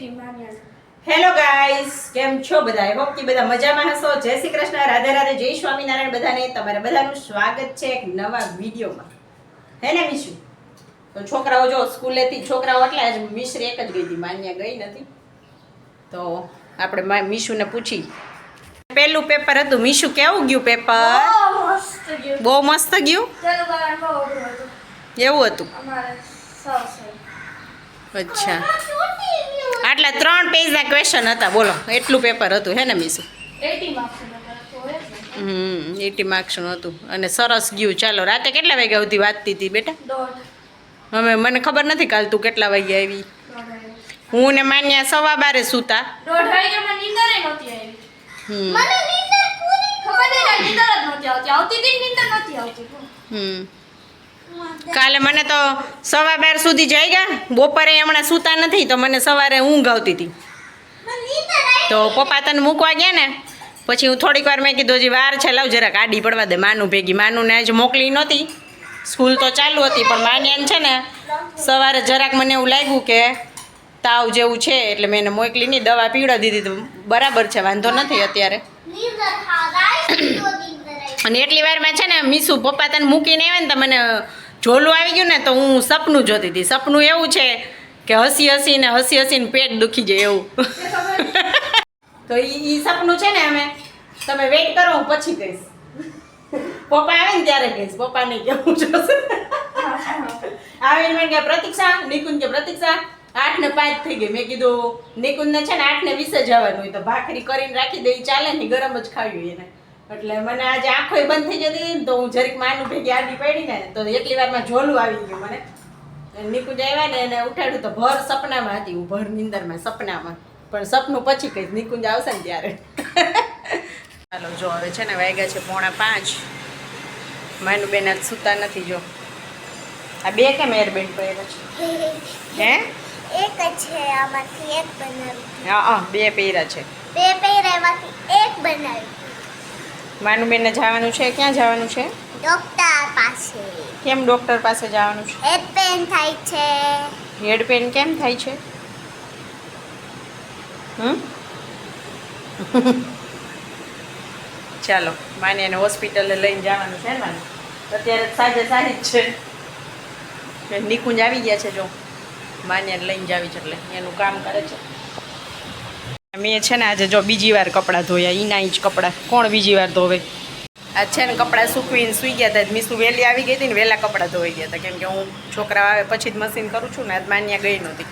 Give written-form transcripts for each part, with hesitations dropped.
Hello guys, કેમ છો બધા? આઈ હોપ કે બધા મજામાં હશો. જય શ્રી કૃષ્ણ, રાધે રાધે, જય સ્વામિનારાયણ. બધાને તમારા બધાનું સ્વાગત છે એક નવા વિડીયોમાં. હે ને મિશુ? તો છોકરાઓ જો સ્કૂલેથી છોકરાઓ એટલે આજ મિશ્રી એક જ ગઈ હતી, માન્યા ગઈ નથી. તો આપણે મિશુને પૂછી. પહેલું પેપર હતું મિશુ, કેવું ગયું પેપર? બહુ મસ્ત ગયું. એવું હતું? અચ્છા, આટલા 3 પેજના ક્વેશ્ચન હતા. બોલો, એટલું પેપર હતું હે ને મિશુ? 80 માર્ક્સનું હતું અને સરસ ગયું. ચાલો, રાતે કેટલા વાગ્યા સુધી વાંચતી હતી બેટા? હવે મને ખબર નથી કાલ તું કેટલા વાગ્યા આવી. હું ને માન્યા 12:15 સૂતા. કાલે મને તો 12:15 સુધી જઈ ગયા. બપોરે હમણાં સૂતા નથી તો મને સવારે ઊંઘ આવતી હતી. તો પપ્પા તને મૂકવા ગયા ને પછી હું થોડીક વાર મેં કીધું હજી વાર છે, લાવ જરાક આડી પડવા દે માનું ભેગી. માનુંને આજે મોકલી નહોતી, સ્કૂલ તો ચાલુ હતી, પણ માન્યાને છે ને સવારે જરાક મને એવું લાગ્યું કે તાવ જેવું છે એટલે મેં એને મોકલી નહીં. દવા પીવડાવી દીધી તો બરાબર છે, વાંધો નથી અત્યારે. અને એટલી વારમાં છે ને મીસુ પપ્પા તને મૂકીને આવે ને તો મને ઝોલું આવી ગયું ને તો હું સપનું જોતી હતી. સપનું એવું છે કે હસી હસીને પેટ દુખી જાય એવું. તો એ સપનું છે ને અમે તમે વેઇટ કરો, હું પછી કહીશ. પપ્પા આવે ને ત્યારે કહીશ, પપ્પા નહીં કેવું જોશે. આવીને મેં કે પ્રતીક્ષા, નિકુંજ કે પ્રતીક્ષા 8:05 થઈ ગઈ. મેં કીધું નિકુંજને છે ને 8:20 જવાનું હોય તો ભાખરી કરીને રાખી દઈ, ચાલે ને, ગરમ જ ખાવી એને. એટલે મને આજે આંખોય બંધ થઈ જતી હતી ને તો હું જરીક માનું ભેગી આડી પડી ને તો એટલી વારમાં ઝોલું આવી ગયું મને. નિકુંજ આવ્યા ને એને ઉઠાડ્યું તો ભર સપનામાં હતી હું, ભર નીંદરમાં સપનામાં. પણ સપનું પછી કહીશ, નિકુંજ આવશે ને ત્યારે. ચાલો જો હવે છે ને વાગ્યા છે 4:45. માનું બેન આજ સૂતા નથી. જો આ બે કેમ એરબેન્ડ પહેર્યા છે? હે એક છે, આમાંથી એક બનાવી. હા, બે પહેર્યા છે. બે પહેર્યામાંથી એક બનાવી. માનુબેનને જવાનું છે. ક્યાં જવાનું છે? ડોક્ટર પાસે. કેમ ડોક્ટર પાસે જવાનું છે? હેડ પેન થાય છે. હેડ પેન કેમ થાય છે? ચાલો, માને એને હોસ્પિટલે લઈને જવાનું છે ને માને. અત્યારે સાંજે સારી જ છે. નિકુંજ આવી ગયા છે. જો માને લઈને જાવી છે એટલે એનું કામ કરે છે. મેં છે ને આજે જો બીજી વાર કપડાં ધોયા. એના જ કપડાં કોણ બીજી વાર ધોવે? આજ છે ને કપડાં સૂકવીને સૂઈ ગયા હતા. મીસુ વહેલી આવી ગઈ હતી ને વહેલા કપડાં ધોઈ ગયા હતા, કેમ કે હું છોકરા આવે પછી જ મશીન કરું છું ને. આજ માન્યા ગઈ નહોતી.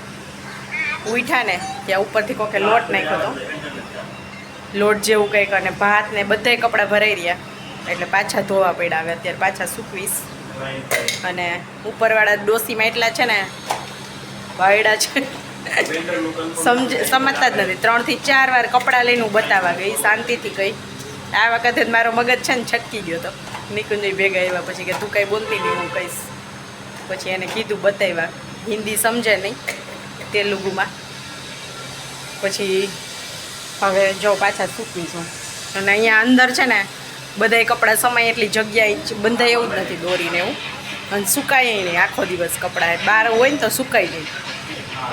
ઉઠ્યા ને ત્યાં ઉપરથી કોકે લોટ નાખ્યો હતો, લોટ જેવું કંઈક, અને ભાત ને બધાય કપડાં ભરાઈ રહ્યા એટલે પાછા ધોવા પડ્યા. હવે અત્યારે પાછા સૂકવીશ. અને ઉપરવાળા ડોસીમાં એટલા છે ને વાયડા છે, સમજતા જ નથી. 3 થી 4 વાર કપડાં લઈને હું બતાવવા ગઈ, શાંતિથી ગઈ. આ વખતે મારો મગજ છે ને છટકી ગયો હતો. નિકુંજય ભેગા આવ્યા પછી કે તું કંઈ બોલતી નહીં, હું કહીશ. પછી એને કીધું, બતાવ્યા. હિન્દી સમજે નહીં, તેલુગુમાં. પછી હવે જો પાછા સૂકવીશું. અને અહીંયા અંદર છે ને બધાય કપડાં સમાય એટલી જગ્યાએ બંધાય એવું જ નથી દોરીને એવું, અને સુકાય નહીં આખો દિવસ કપડાં. બહાર હોય ને તો સુકાઈ જાય.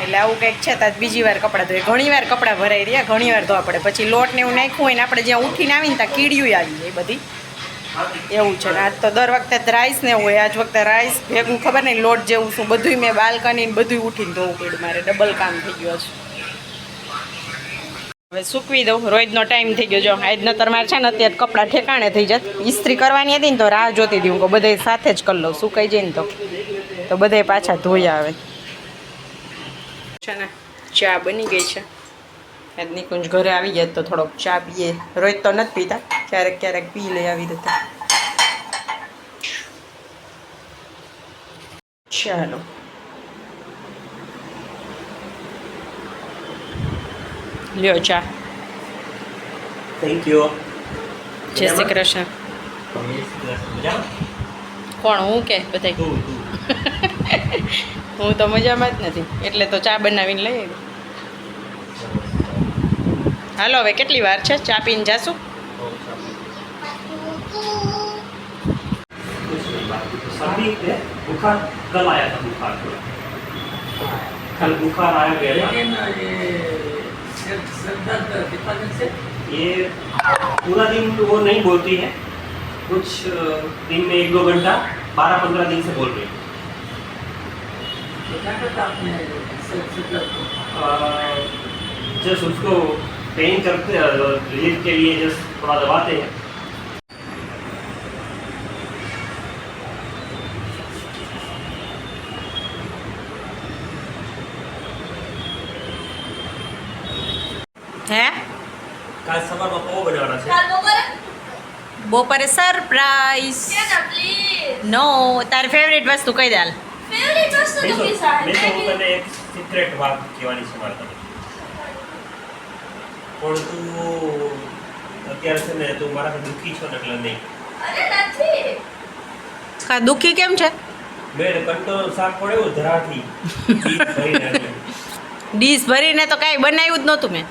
એટલે આવું કંઈક છે. તો બીજી વાર કપડાં ધોઈએ. ઘણી વાર કપડાં ભરાઈ રહ્યા, ઘણી વાર ધોવા પડે. પછી લોટ ને એવું નાખ્યું હોય ને આપણે જ્યાં ઉઠીને આવીને ત્યાં કીડિયું આવી જાય બધી. એવું છે ને આજ તો દર વખતે રાઈસ ને હોય, આજ વખતે રાઈસ ભેગું ખબર નહીં લોટ જેવું શું બધું મેં બાલ્કની બધું ઉઠીને ધોવું પડ્યું. મારે ડબલ કામ થઈ ગયું છે. હવે સૂકવી દઉં, રોજનો ટાઈમ થઈ ગયો. જો આજનો તમારે છે ને અત્યારે કપડાં ઠેકાણે થઈ જાય. ઇસ્ત્રી કરવાની હતી ને તો રાહ જોતી હતી હું કે બધાય સાથે જ કરી લઉં, સુકાઈ જાય ને તો બધાય પાછા ધોઈ આવે છે ને. ચા બની ગઈ છે. આજ નિકુંજ ઘરે આવી જાય તો થોડોક ચા પીએ. રોજ તો નથી પીતા, ક્યારેક પી લઈ આવી રીતે. ચાલો લ્યો ચા. Thank you. જય શ્રી કૃષ્ણ. કોણ? હું કે બધાય? હું તો મજામાં જ નથી એટલે તો ચા બનાવીને લઈ આવી. હાલો હવે કેટલી વાર છે? ચા પીને જાશું. बुखार कल आया था. बुखार कल बुखार आया गया. ये पूरा दिन वो नहीं बोलती है, कुछ दिन में 1-2 घंटा 12-15 दिन से बोल रही है। जस्ट उसको पेन करते रिलीफ के लिए जस्ट थोड़ा दबाते हैं। હે કાલ સવારમાં પૌવા બનાવવાના છે। બપોરે સરપ્રાઈઝ નો તારી ફેવરેટ વસ્તુ કઈ દે હાલ મેં તો હું તને એક સિક્રેટ વાત કહેવાની છે મારે તને, પણ તું અત્યારે છે ને તું મારાથી દુઃખી છો ને એટલે નહીં। કા દુઃખી કેમ છે મેં કંટોળ શાક પડ્યું ધરાથી ડીશ ભરીને એટલે ડીશ ભરીને તો કાંઈ બનાવ્યું જ નહોતું મેં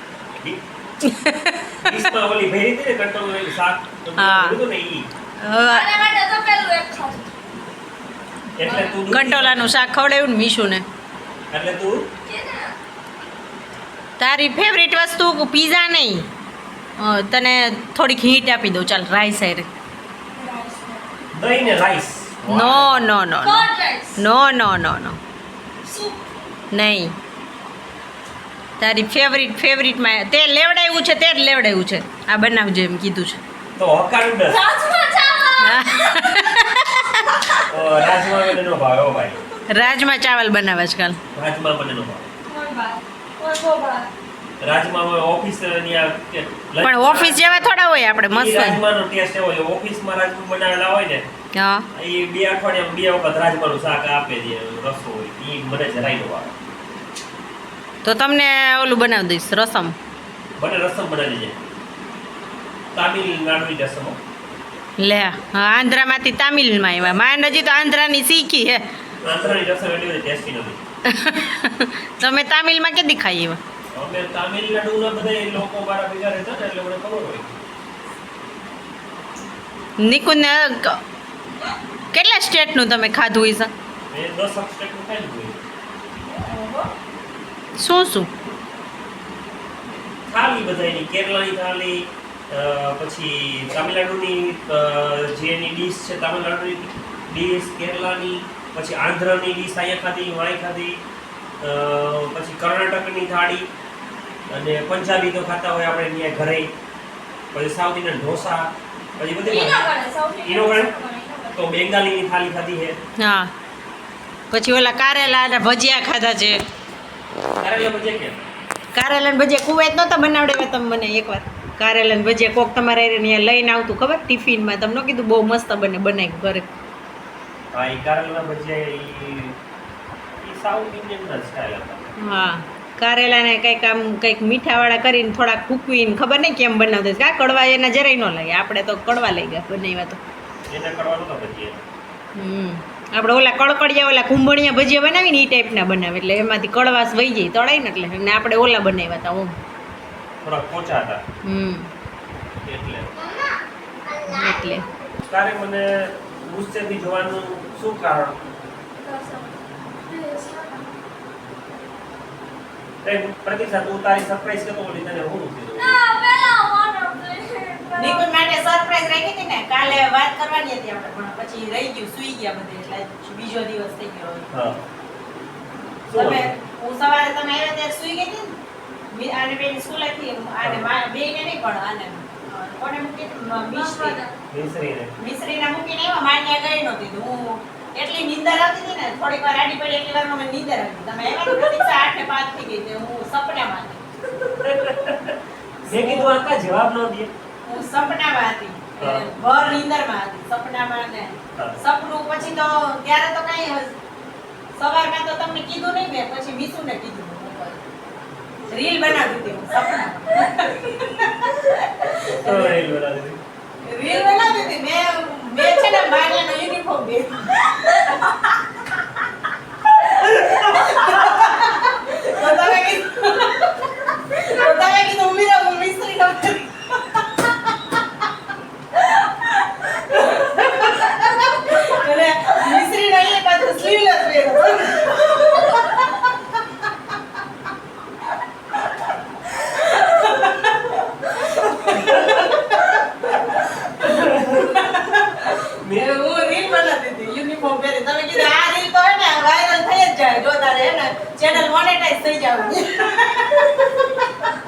ડીશમાં ઓલી ભરી હતી ને કંટોળ શાક હા. બધું ને ઈ એટલે તું દુઃખી છો. કંટોલાનું શાક ખવડાવ્યું ને મીશુને એટલે તું તારી ફેવરેટ વસ્તુ પીઝા નહીં તને થોડીક હીટ આપી દઉં ચાલ રાઈસ હારે દહીં ને રાઈસ નો નો નો નો નો નો નો નહીં તારી ફેવરિટમાં તે લેવડાવ્યું છે તે જ લેવડાવ્યું છે આ બનાવજે એમ કીધું છે તો હકાનું ડસ રાજમા મને નો ભાવે હો ભાઈ, રાજમા ચાવલ બનાવે છે કાલ રાજમા મને નો ભાવે। રાજમામાં ઓફિસ ની આ કે પણ ઓફિસ જેવા થોડા હોય આપણે મસ્ત હોય. રાજમાનો ટેસ્ટ એવો હોય, ઓફિસમાં રાજમા બનાવેલા હોય ને હા એ 2 અઠવાડિયામાં 2 વખત રાજમાનું શાક આપે છે રસો હોય એ મને જરાય નો ભાવે। તો તમને ઓલું બનાવી દઈશ રસમ મને રસમ બનાવી દેજે, તામિલનાડુની રસમ હો। લે હા આંધ્રામાંથી તામિલમાં આવ્યા માંડ હજી તો આંધ્રાની શીખી હે આંધ્રાની રસમ એટલી બધી ટેસ્ટી નથી। તમે તામિલમાં કેદી ખાઈ આવ્યા અમે તામિલનાડુના બધા લોકો મારા ભેગા રહેતા ને એટલે મને ખબર હોય। નિકુંજને કેટલા સ્ટેટનું તમે ખાધું હશે મેં 10 સ્ટેટનું ખાઈ લીધું હોય। શું શું થાળી બધાની કેરલાની થાળી, પછી તામિલનાડુની જે એની ડીશ છે તામિલનાડુની ડીશ, કેરલાની, પછી આંધ્રની ડીશ અહીંયા ખાધી વાંય ખાધી, પછી કર્ણાટકની થાળી અને પંજાબી તો ખાતા હોય આપણે અહીંયા ઘરે, પછી સાઉથ ઇન્ડિયન ઢોસા, પછી બધી ઈનો ગણે તો બેંગાલીની થાળી ખાધી છે। હા પછી ઓલા કારેલા અને ભજીયા ખાધા છે કારેલા ભજીયા કેમ કારેલા ને ભજીયા કુવૈત નહોતા બનાવડાવ્યા તમે મને એકવાર કારેલા ને ભજીયા કોક તમારે અહીંયા લઈને આવતું ખબર ટિફિનમાં તમને કીધું બહુ મસ્ત બનાવ્યું ઘરે હા એ કારેલા ભજીયા એ સાઉથ ઇન્ડિયનના સ્ટાઇલ હતા। હા કારેલાને કંઈક મીઠાવાળા કરીને થોડાક ફૂકવીને ખબર નહીં કેમ બનાવતા કા કડવા એના જરાય ન લાગે આપણે તો કડવા લઈ ગયા બનાવ્યા તો એના કરવા નતા ભજીયા। આપણે ઓલા કડકડિયા ઓલા કુંભણિયા ભજીયા બનાવીને એ ટાઈપના બનાવે એટલે એમાંથી કડવાશ વહી જાય તળાય ને એટલે અને આપણે ઓલા બનાવ્યા હતા ઓમ થોડા પોચા હતા એટલે તારે મને ગુસ્સેથી જોવાનું શું કારણ? પ્રતિશા તું તારી સરપ્રાઈઝ કરતો બોલી તને હું કીધું નિકુંજ માટે સરપ્રાઈઝ રાખી હતી ને કાલે વાત કરવાની હતી આપણે પણ પછી રહી ગયું સુઈ ગયા બધે એટલે બીજો દિવસ થઈ ગયો હા તમે હું સવારે તમે આવ્યા ત્યારે સુઈ ગઈ હતી ને આને બેન સ્કૂલેથી આને બેને નહીં પણ આને કોને મૂકી મિશ્રીને મૂકીને આવ્યા માન્યા ગઈ નહોતી તો હું એટલી નીંદર આવતી હતી ને થોડીક વાર આડી પડી એટલી વારમાં મને નીંદર આવી તમે આવ્યા પ્રતિક્ષા 8:05 થઈ ગઈ તે હું સપનામાં હતી મેં કીધું આકા જવાબ ન દે હું સપનામાં હતી ભર નીંદરમાં હતી સપનામાં ને સપનું પછી તો ત્યારે તો કઈ સવારમાં તો તમને કીધું નહીં મેં પછી મીસુને કીધું રીલ બનાવતી હતી હું સપનામાં રીલ બનાવતી હતી મેં છે ને બારલાનો યુનિફોર્મ પહેર્યો તો તમે કીધું ઉમીરા હું મિસ્ત્રી ડોક્ટર અને મિસ્ત્રી નહીં પાછું સ્લીવલેસ પહેર્યો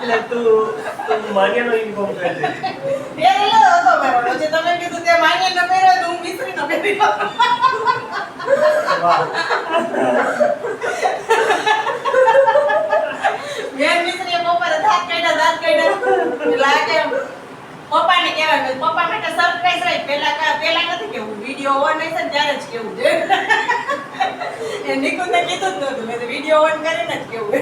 એટલે તું માન્યાનો યુનિફોર્મ પહેરે છે. પહેરેલો હતો મેં પછી તમે કીધું તે માન્ય ન પહેર્યો તો હું મિસ્ત્રી ન પહેર્યો વાહ. મેં મિસ્ત્રીએ પપ્પાને દાંત કાઢ્યા એટલે આ કે પપ્પાને કહેવાય કે પપ્પા માટે સરપ્રાઈઝ રહી પેલા નથી કેવું વિડીયો ઓન હશે ને ત્યારે જ કેવું છે એ નિકુંજને કીધું જ નહોતું મેં તો વિડીયો ઓન કરીને જ કેવું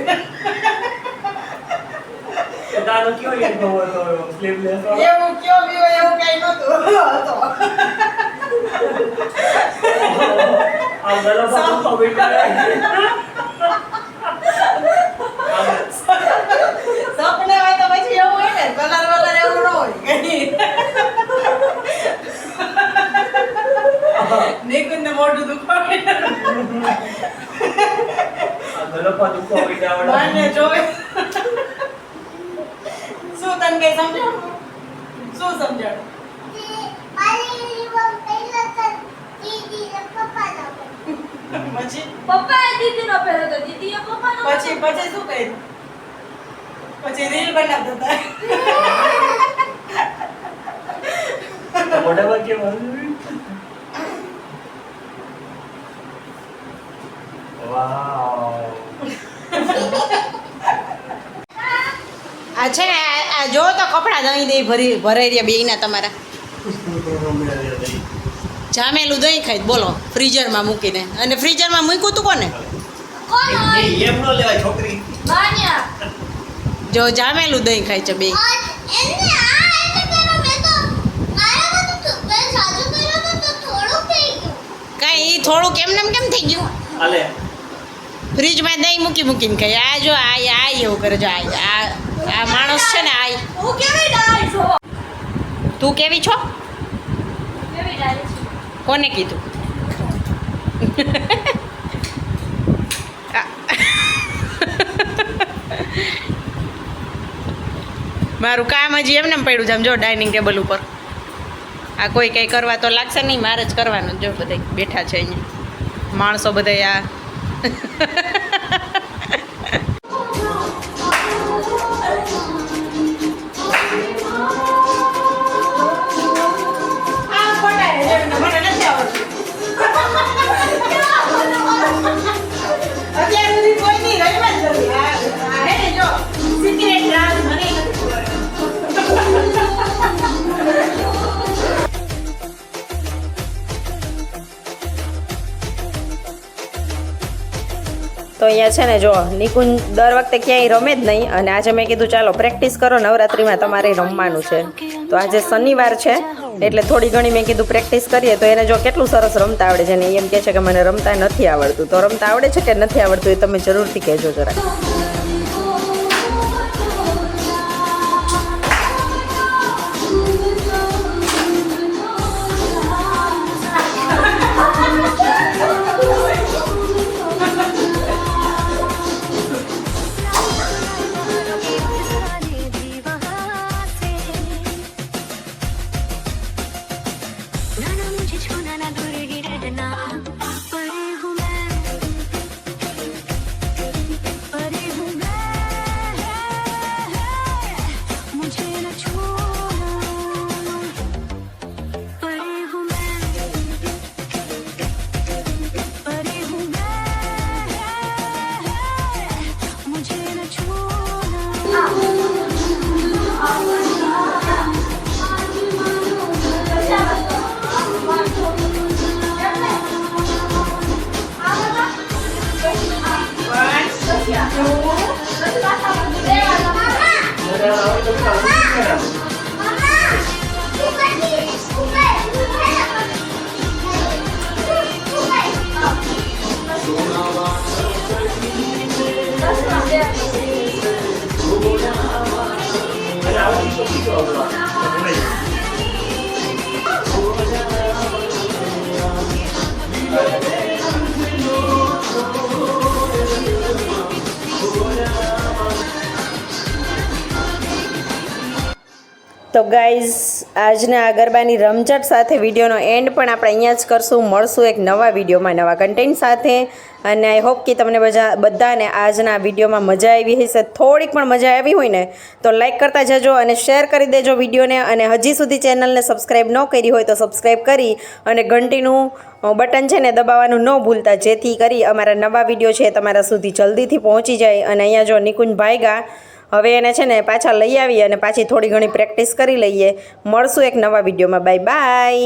તારો કયો યુનિફોર્મ હતો સ્લીવલેસ વાળો? એવું કયો બીવો એવું કઈ નહોતું હતો આ ગળો પર કોમેન્ટ કરે. સપને હોય તો પછી એવું હોય ને કલર વલર એવું ન હોય કઈ નિકુંજને મોઢું દુખાવે આ ગળો પર કોમેન્ટ આવડે. મને જોવે શું તને કઈ સમજાવું શું સમજાવું મારી યુનિફોર્મ પહેલા તો દીદી ને પપ્પા ના પછી પપ્પાએ દીદીનો પહેર્યો તો દીદીએ પપ્પાનો પછી શું કર્યું પછી રીલ બનાવતા હતા મોઢામાં કેમ હતું? વાવ. આ છે ને આ જો તો કપડા દહીં દહીં ભરાઈ રહ્યા બેયના તમારા જામેલું દહીં ખાઈ બોલો ફ્રીઝરમાં મૂકીને અને ફ્રીઝરમાં મૂક્યું તું કોને કોણ હોય એમ ન લેવાય છોકરી. માન્યા જો જામેલું દહીં ખાય છે બે એમને આ એટલે પેલો મેં તો મારામાં તો મેં સાજુ કર્યો તો થોડું થઈ ગયું કાંઈ ઈ થોડુંક એમને એમ કેમ થઈ ગયું હાલે. ફ્રીજમાં દહીં મૂકીને ખાય આ જો આ એવું કરે જો આ માણસ છે ને આ હું કેવી ડાળ છો તું કેવી છો કેવી ડાળ છું કોને કીધું મારું કામ હજી એમને પડ્યું છે આમ જો ડાઇનિંગ ટેબલ ઉપર આ કોઈ કંઈ કરવા તો લાગશે નહીં મારે જ કરવાનું જો બધા બેઠા છે અહીંયા માણસો બધા આ અત્યાર સુધી કોઈ નહીં રહીમાં જ નથી આ હે ને જો સિક્રેટ રાજ મને નથી તો અહીંયા છે ને જો નિકુંજ દર વખતે ક્યાંય રમે જ નહીં અને આજે મેં કીધું ચાલો પ્રેક્ટિસ કરો નવરાત્રિમાં તમારે રમવાનું છે તો આજે શનિવાર છે એટલે થોડી ઘણી મેં કીધું પ્રેક્ટિસ કરીએ તો એને જો કેટલું સરસ રમતા આવડે છે ને એમ કહે છે કે મને રમતા નથી આવડતું તો રમતા આવડે છે કે નથી આવડતું એ તમે જરૂરથી કહેજો જરાક તો ગાઈઝ આજના આ ગરબાની રમઝટ સાથે વિડીયોનો એન્ડ પણ આપણે અહીંયા જ કરશું. મળશું એક નવા વિડીયોમાં નવા કન્ટેન્ટ સાથે. અને આઈ હોપ કે તમને બધાને આજના વિડીયોમાં મજા આવી હશે. થોડીક પણ મજા આવી હોય ને તો લાઈક કરતા જજો અને શેર કરી દેજો વિડીયોને. અને હજી સુધી ચેનલને સબસ્ક્રાઈબ ન કરી હોય તો સબસ્ક્રાઈબ કરી અને ઘંટીનું બટન છે ને દબાવવાનું ન ભૂલતા, જેથી કરી અમારા નવા વિડીયો છે તમારા સુધી જલ્દીથી પહોંચી જાય. અને અહીંયા જો નિકુંજ ભાઈગા હવે એને છે ને પાછા લઈ આવી અને પાછી થોડી ઘણી પ્રેક્ટિસ કરી લઈએ. મળશું એક નવા વિડીયોમાં. Bye bye.